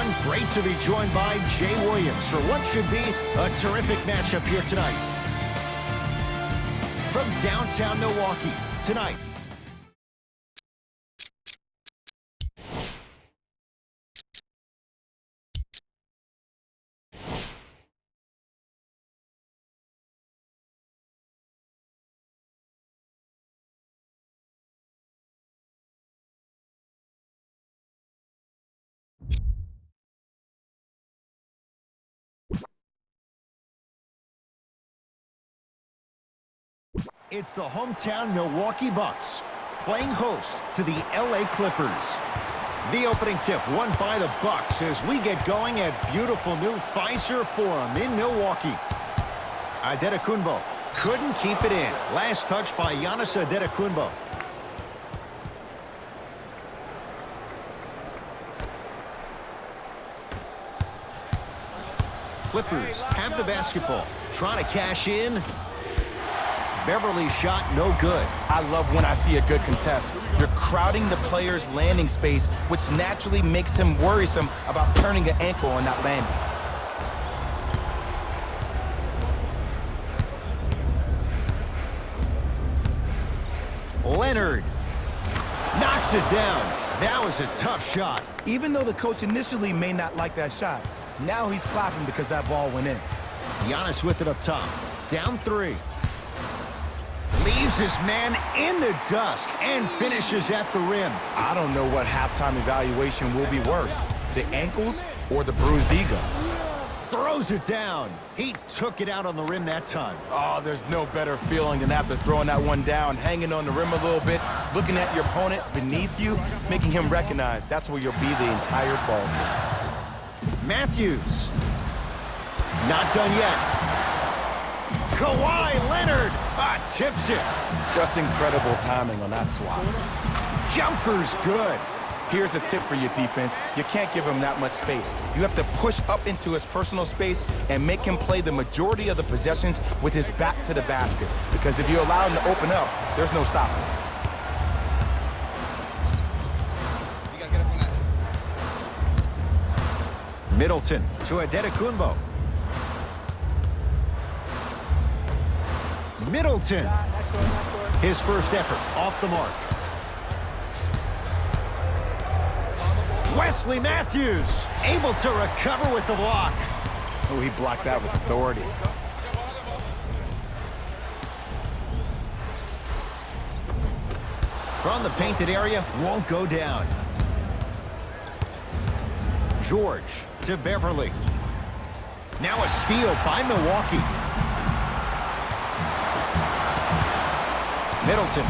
And great to be joined by Jay Williams for what should be a terrific matchup here tonight. From downtown Milwaukee, tonight. It's the hometown Milwaukee Bucks playing host to the LA Clippers. The opening tip won by the Bucks as we get going at beautiful new Fiserv Forum in Milwaukee. Antetokounmpo couldn't keep it in. Last touch by Giannis Antetokounmpo. Clippers have the basketball, trying to cash in. Beverly's shot no good. I love when I see a good contest. You're crowding the player's landing space, which naturally makes him worrisome about turning an ankle on that landing. Leonard knocks it down. That was a tough shot. Even though the coach initially may not like that shot, now he's clapping because that ball went in. Giannis with it up top. Down 3. Leaves his man in the dust and finishes at the rim. I don't know what halftime evaluation will be worse, the ankles or the bruised ego. Throws it down. He took it out on the rim that time. Oh, there's no better feeling than after throwing that one down, hanging on the rim a little bit, looking at your opponent beneath you, making him recognize that's where you'll be the entire ball game. Matthews. Not done yet. Kawhi Leonard tips it. Just incredible timing on that swap. Jumper's good. Here's a tip for your defense. You can't give him that much space. You have to push up into his personal space and make him play the majority of the possessions with his back to the basket. Because if you allow him to open up, there's no stopping him. You gotta get up on that. Middleton to Antetokounmpo. Middleton. His first effort off the mark. Wesley Matthews able to recover with the block. Oh, he blocked that with authority. From the painted area, won't go down. George to Beverly. Now a steal by Milwaukee. Middleton.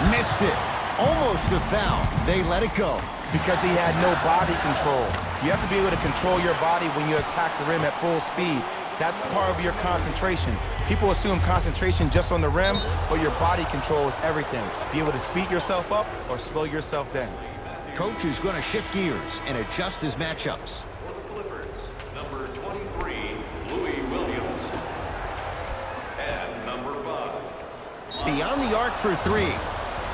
Missed it. Almost a foul. They let it go. Because he had no body control. You have to be able to control your body when you attack the rim at full speed. That's part of your concentration. People assume concentration just on the rim, but your body control is everything. Be able to speed yourself up or slow yourself down. Coach is going to shift gears and adjust his matchups. For the Clippers, number 23, Louis Williams. And number 5. Beyond the arc for 3.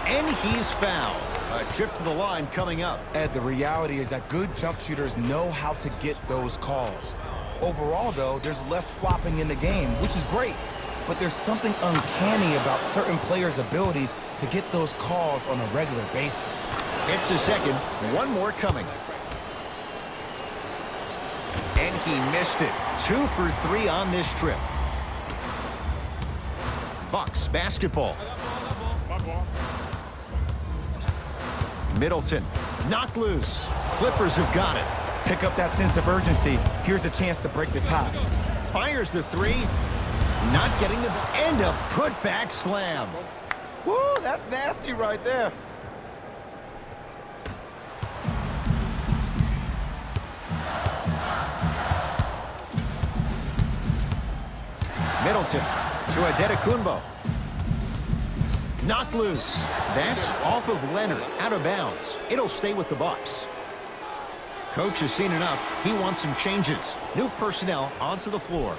And he's fouled. A trip to the line coming up. Ed, the reality is that good jump shooters know how to get those calls. Overall, though, there's less flopping in the game, which is great. But there's something uncanny about certain players' abilities to get those calls on a regular basis. It's a second. One more coming. And he missed it. 2 for 3 on this trip. Bucks basketball. Middleton knocked loose. Clippers have got it. Pick up that sense of urgency. Here's a chance to break the tie. Fires the 3. Not getting the end up. Put-back slam. Woo, that's nasty right there. Middleton to Antetokounmpo. Knocked loose. That's off of Leonard, out of bounds. It'll stay with the Bucks. Coach has seen enough. He wants some changes. New personnel onto the floor.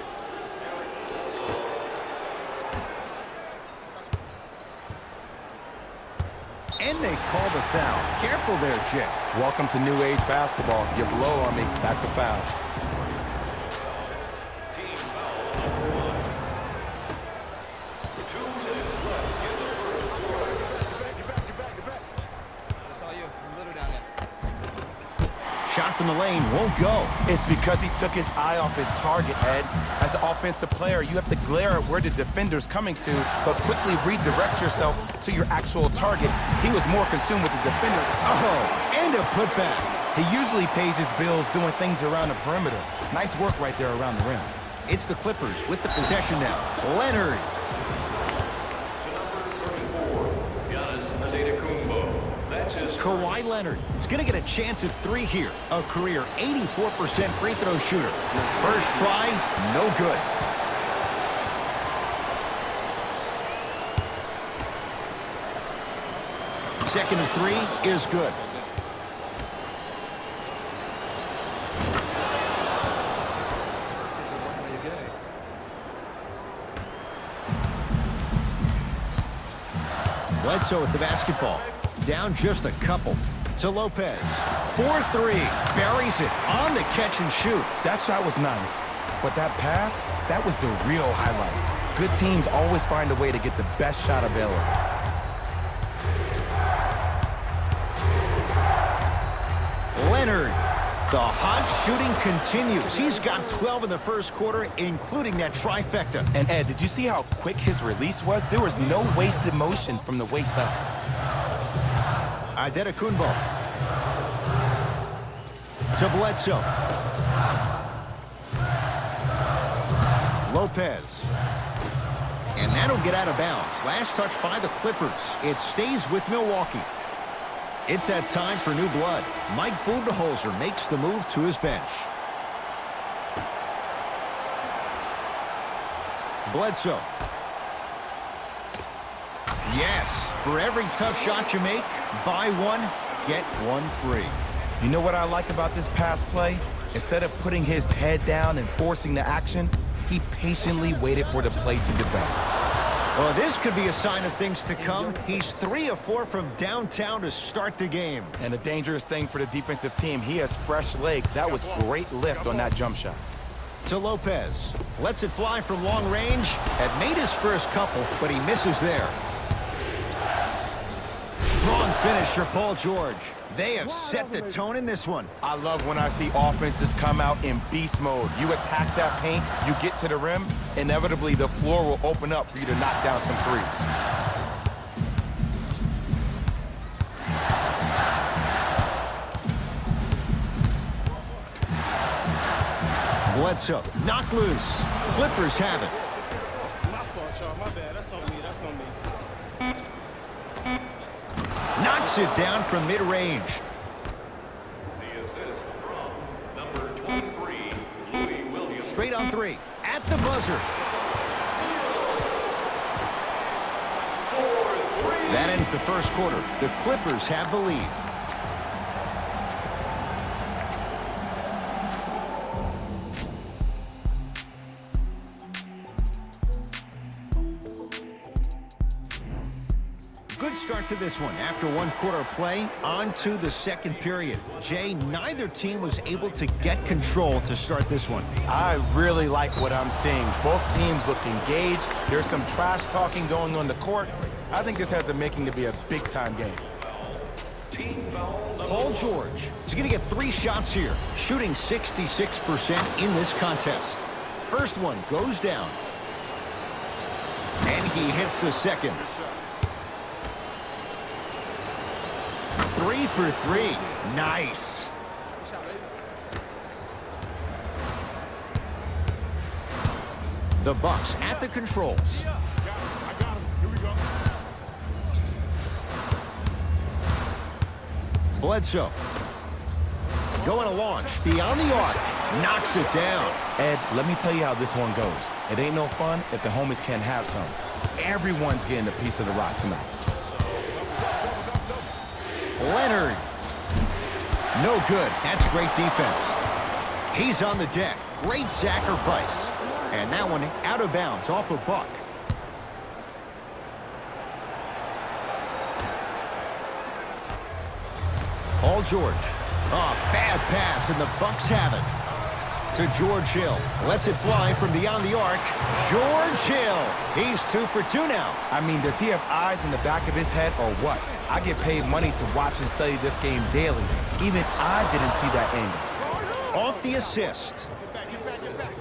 And they call the foul. Careful there, Jay. Welcome to new age basketball. You blow on me, that's a foul. Team foul number 1. 2 minutes left in the first quarter. Get back. That's all you. You little down there. Shot from the lane won't go. It's because he took his eye off his target, Ed. As an offensive player, you have to glare at where the defender's coming to, but quickly redirect yourself to your actual target. He was more consumed with the defender. Oh, and a putback. He usually pays his bills doing things around the perimeter. Nice work right there around the rim. It's the Clippers with the possession now. Leonard. To number 34, Giannis Antetokounmpo. That's his Kawhi Leonard is going to get a chance at 3 here. A career 84% free throw shooter. First try, no good. Second and 3 is good. Bledsoe with the basketball. Down just a couple. To Lopez. 4-3. Buries it on the catch and shoot. That shot was nice, but that pass, that was the real highlight. Good teams always find a way to get the best shot available. Leonard. The hot shooting continues. He's got 12 in the first quarter, including that trifecta. And Ed, did you see how quick his release was? There was no wasted motion from the waist up. Antetokounmpo. To Bledsoe. Lopez. And that'll get out of bounds. Last touch by the Clippers. It stays with Milwaukee. It's that time for new blood. Mike Budenholzer makes the move to his bench. Bledsoe. Yes, for every tough shot you make, buy one, get one free. You know what I like about this pass play? Instead of putting his head down and forcing the action, he patiently waited for the play to develop. Well, this could be a sign of things to come. He's 3 of 4 from downtown to start the game. And a dangerous thing for the defensive team, he has fresh legs. That was great lift on that jump shot. To Lopez. Lets it fly from long range. Had made his first couple, but he misses there. Strong finisher, Paul George. They have set the tone in this one. I love when I see offenses come out in beast mode. You attack that paint, you get to the rim, inevitably the floor will open up for you to knock down some threes. Bledsoe, knocked loose. Clippers have it. My fault, y'all. My bad. That's on me. That's on me. Knocks it down from mid-range. The assist from number 23, Louis Williams. Straight on 3. At the buzzer. That ends the first quarter. The Clippers have the lead. Good start to this one. After one quarter of play, on to the second period. Jay, neither team was able to get control to start this one. I really like what I'm seeing. Both teams look engaged. There's some trash talking going on the court. I think this has a making to be a big-time game. Team foul number Paul 1. George is going to get 3 shots here, shooting 66% in this contest. First one goes down. And he hits the second. 3 for 3. Nice. The Bucks at the controls. Bledsoe. Going a launch. Beyond the arc. Knocks it down. Ed, let me tell you how this one goes. It ain't no fun if the homies can't have some. Everyone's getting a piece of the rock tonight. Leonard. No good. That's great defense. He's on the deck. Great sacrifice. And that one out of bounds off a buck. Paul George. Oh, bad pass, and the Bucks have it. To George Hill. Lets it fly from beyond the arc. George Hill. He's 2 for 2 now. I mean, does he have eyes in the back of his head or what? I get paid money to watch and study this game daily. Even I didn't see that angle. Off the assist. Get back.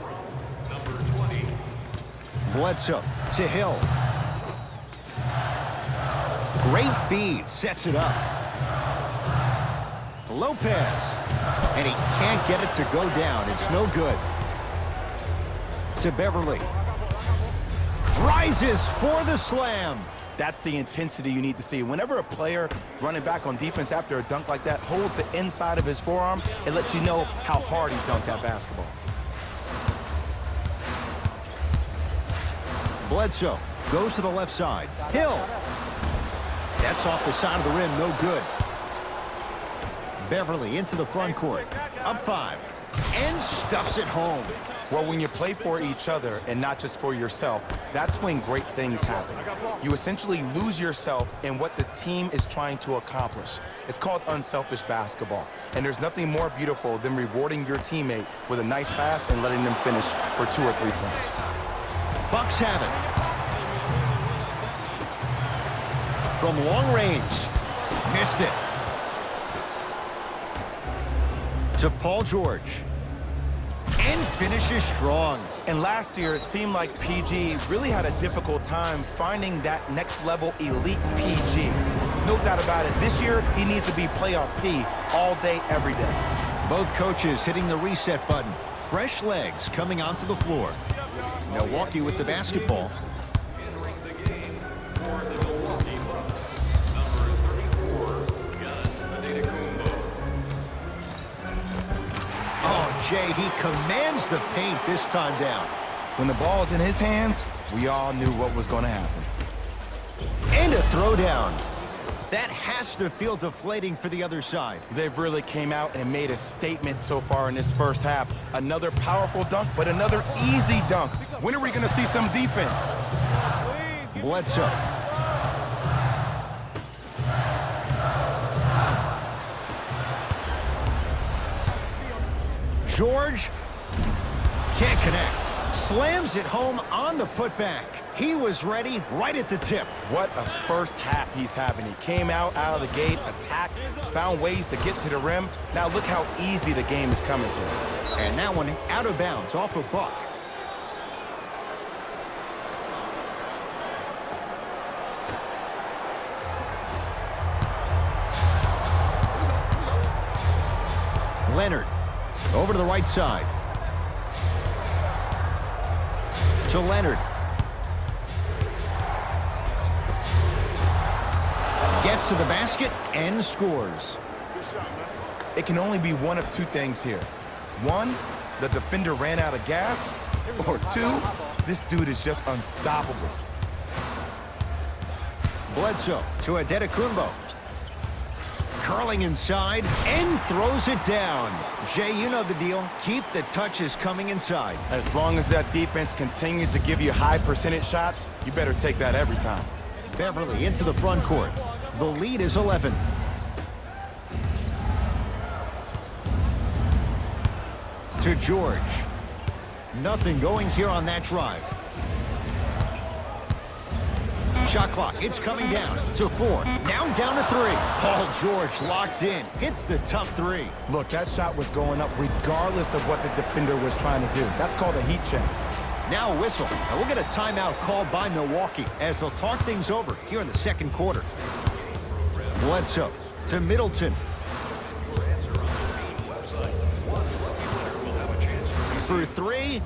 Number 20. Bledsoe to Hill. Great feed. Sets it up. Lopez. And he can't get it to go down. It's no good. To Beverly. Rises for the slam. That's the intensity you need to see. Whenever a player running back on defense after a dunk like that holds the inside of his forearm, it lets you know how hard he dunked that basketball. Bledsoe goes to the left side. Hill. That's off the side of the rim. No good. Beverly into the front court. Up 5. And stuffs it home. Well, when you play for each other and not just for yourself, that's when great things happen. You essentially lose yourself in what the team is trying to accomplish. It's called unselfish basketball. And there's nothing more beautiful than rewarding your teammate with a nice pass and letting them finish for 2 or 3 points. Bucks have it. From long range. Missed it. To Paul George. And finishes strong. And last year, it seemed like PG really had a difficult time finding that next level elite PG. No doubt about it. This year, he needs to be playoff P all day, every day. Both coaches hitting the reset button. Fresh legs coming onto the floor. Milwaukee with the basketball. Entering the game for the Milwaukee Bucks. Number 34, Yajffut32. Oh, Jay, he commands the paint this time down. When the ball is in his hands, we all knew what was going to happen. And a throwdown. That has to feel deflating for the other side. They've really came out and made a statement so far in this first half. Another powerful dunk, but another easy dunk. When are we going to see some defense? Bledsoe. George can't connect. Slams it home on the putback. He was ready right at the tip. What a first half he's having. He came out of the gate, attacked, found ways to get to the rim. Now look how easy the game is coming to him. And that one out of bounds off a buck. Leonard over to the right side. To Leonard. Gets to the basket and scores. It can only be one of 2 things here. 1, the defender ran out of gas, or 2, this dude is just unstoppable. Bledsoe to Adetokunbo. Curling inside and throws it down. Jay, you know the deal. Keep the touches coming inside. As long as that defense continues to give you high percentage shots, you better take that every time. Beverly into the front court. The lead is 11. To George. Nothing going here on that drive. Shot clock, it's coming down to 4. Now down to 3. Paul George locked in. Hits the tough 3. Look, that shot was going up regardless of what the defender was trying to do. That's called a heat check. Now a whistle, and we'll get a timeout called by Milwaukee as they'll talk things over here in the second quarter. Bledsoe to Middleton. For 3.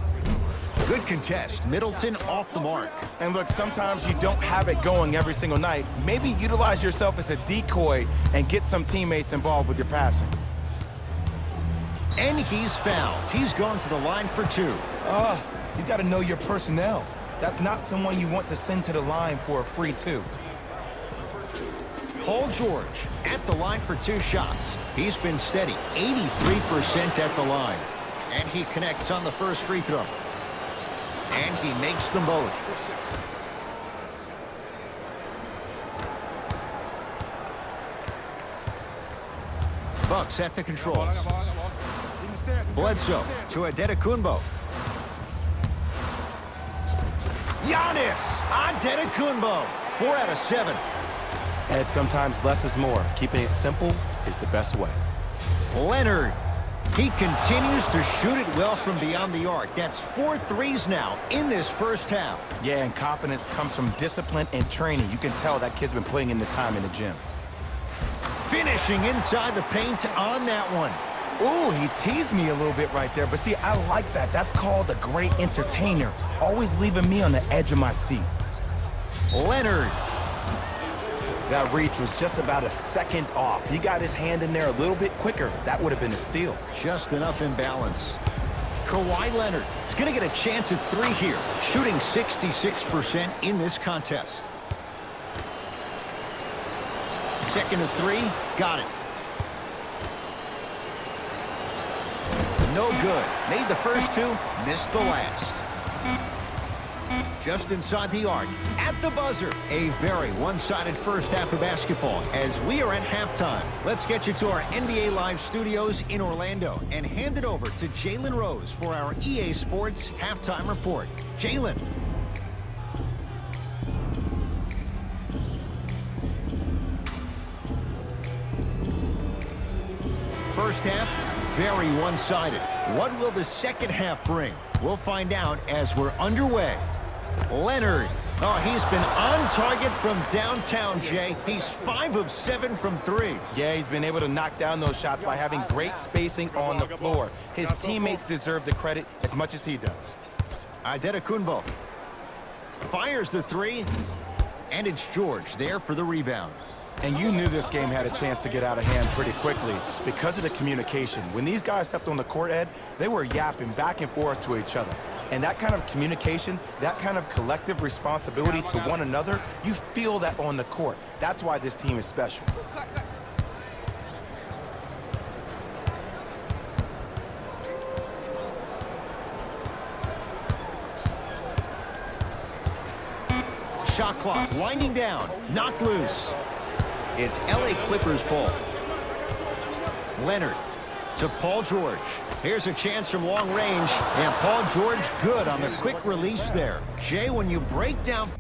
Good contest. Middleton off the mark. And look, sometimes you don't have it going every single night. Maybe utilize yourself as a decoy and get some teammates involved with your passing. And he's fouled. He's going to the line for 2. You got to know your personnel. That's not someone you want to send to the line for a free 2. Paul George at the line for 2 shots. He's been steady, 83% at the line. And he connects on the first free throw. And he makes them both. Bucks at the controls. Bledsoe to Antetokounmpo. Giannis Antetokounmpo. 4 out of 7. And sometimes less is more. Keeping it simple is the best way. Leonard. He continues to shoot it well from beyond the arc. That's 4 threes now in this first half. Yeah, and confidence comes from discipline and training. You can tell that kid's been putting in the time in the gym. Finishing inside the paint on that one. Ooh, he teased me a little bit right there. But see, I like that. That's called a great entertainer. Always leaving me on the edge of my seat. Leonard. That reach was just about a second off. He got his hand in there a little bit quicker. That would have been a steal. Just enough imbalance. Kawhi Leonard is going to get a chance at 3 here, shooting 66% in this contest. Second to 3, got it. No good. Made the first 2, missed the last. Just inside the arc, at the buzzer. A very one-sided first half of basketball as we are at halftime. Let's get you to our NBA Live studios in Orlando and hand it over to Jalen Rose for our EA Sports Halftime Report. Jalen. First half, very one-sided. What will the second half bring? We'll find out as we're underway. Leonard. Oh, he's been on target from downtown, Jay. He's 5 of 7 from 3. Yeah, he's been able to knock down those shots by having great spacing on the floor. His teammates deserve the credit as much as he does. Antetokounmpo fires the 3, and it's George there for the rebound. And you knew this game had a chance to get out of hand pretty quickly because of the communication. When these guys stepped on the court, Ed, they were yapping back and forth to each other. And that kind of communication, that kind of collective responsibility to one another, you feel that on the court. That's why this team is special. Shot clock winding down, knocked loose. It's LA Clippers ball. Leonard to Paul George. Here's a chance from long range, and Paul George good on the quick release there. Jay, when you break down